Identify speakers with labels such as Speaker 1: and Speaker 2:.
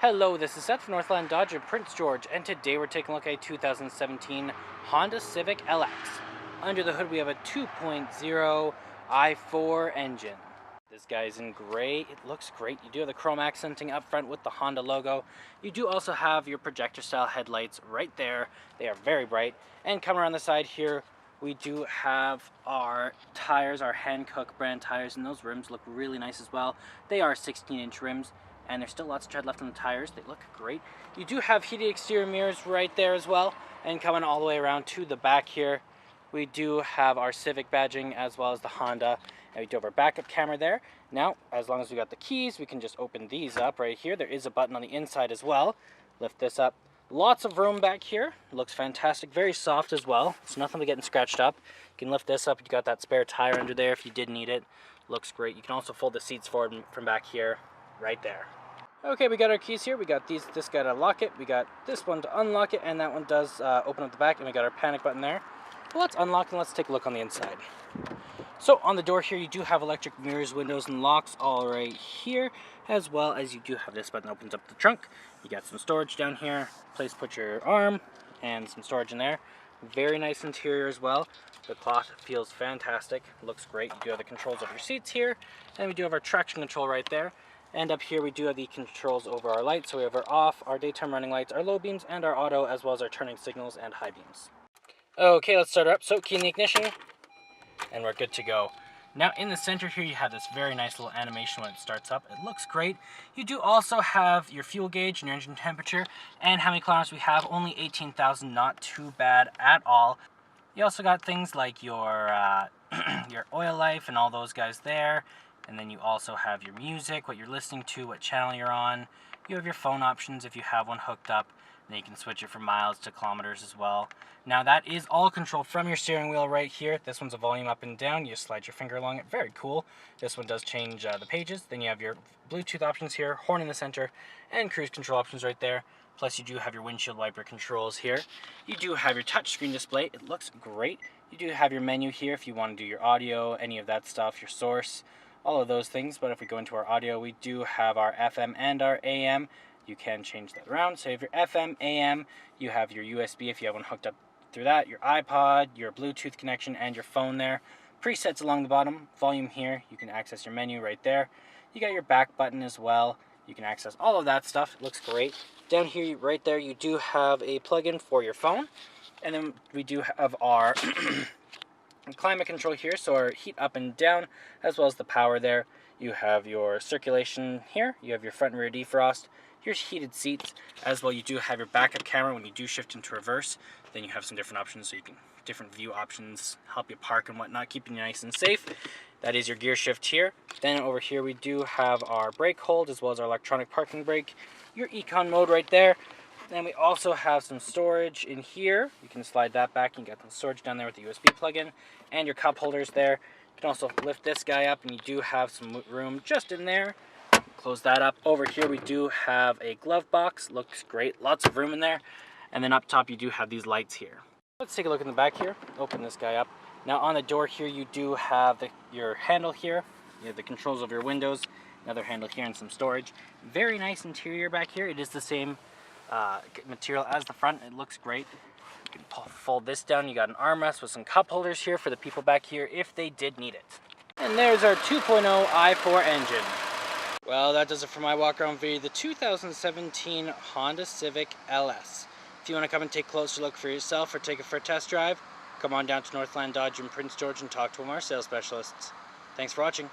Speaker 1: Hello, this is Seth from Northland Dodge in Prince George, and today we're taking a look at a 2017 Honda Civic LX. Under the hood we have a 2.0 i4 engine. This guy's in gray. It looks great. You do have the chrome accenting up front with the Honda logo. You do also have your projector style headlights right there. They are very bright. And coming around the side here, we do have our tires, our Hankook brand tires, and those rims look really nice as well. They are 16-inch rims, and there's still lots of tread left on the tires. They look great. You do have heated exterior mirrors right there as well. And coming all the way around to the back here, we do have our Civic badging as well as the Honda. And we do have our backup camera there. Now, as long as we got the keys, we can just open these up right here. There is a button on the inside as well. Lift this up. Lots of room back here. Looks fantastic. Very soft as well. It's nothing to getting scratched up. You can lift this up. You got that spare tire under there if you did need it. Looks great. You can also fold the seats forward from back here, right there. Okay, we got our keys here. We got this guy to lock it. We got this one to unlock it, and that one does open up the back, and we got our panic button there. Well, let's unlock and let's take a look on the inside. So on the door here, you do have electric mirrors, windows, and locks all right here, as well as you do have this button that opens up the trunk. You got some storage down here, place to put your arm, and some storage in there. Very nice interior as well. The cloth feels fantastic, looks great. You do have the controls of your seats here, and we do have our traction control right there. And up here we do have the controls over our lights. So we have our off, our daytime running lights, our low beams, and our auto, as well as our turning signals and high beams. Okay, let's start her up. So key in the ignition, and we're good to go. Now in the center here you have this very nice little animation when it starts up. It looks great. You do also have your fuel gauge and your engine temperature and how many kilometers we have. Only 18,000, not too bad at all. You also got things like your your oil life and all those guys there. And then you also have your music, what you're listening to, what channel you're on. You have your phone options if you have one hooked up. Then you can switch it from miles to kilometers as well. Now that is all controlled from your steering wheel right here. This one's a volume up and down. You just slide your finger along it. Very cool. This one does change the pages. Then you have your Bluetooth options here, horn in the center, and cruise control options right there. Plus you do have your windshield wiper controls here. You do have your touchscreen display. It looks great. You do have your menu here if you want to do your audio, any of that stuff, your source, all of those things. But if we go into our audio, we do have our FM and our AM. You can change that around. So you have your FM, AM, you have your USB if you have one hooked up through that, your iPod, your Bluetooth connection, and your phone there. Presets along the bottom, volume here, you can access your menu right there. You got your back button as well. You can access all of that stuff. It looks great. Down here, right there, you do have a plug-in for your phone. And then we do have our climate control here, so our heat up and down, as well as the power there. You have your circulation here. You have your front and rear defrost. Here's heated seats as well. You do have your backup camera when you do shift into reverse. Then you have some different options, so you can different view options, help you park and whatnot, keeping you nice and safe. That is your gear shift here. Then over here we do have our brake hold as well as our electronic parking brake. Your econ mode right there. Then we also have some storage in here. You can slide that back. You got some storage down there with the USB plug-in and your cup holders there. You can also lift this guy up and you do have some room just in there. Close that up. Over here we do have a glove box. Looks great. Lots of room in there. And then up top you do have these lights here. Let's take a look in the back here. Open this guy up. Now on the door here you do have your handle here. You have the controls of your windows. Another handle here and some storage. Very nice interior back here. It is the same material as the front. It looks great. You can fold this down. You got an armrest with some cup holders here for the people back here if they did need it. And there's our 2.0 i4 engine. Well, that does it for my walk around video, the 2017 Honda Civic LS. If you want to come and take a closer look for yourself or take it for a test drive, come on down to Northland Dodge in Prince George and talk to one of our sales specialists. Thanks for watching.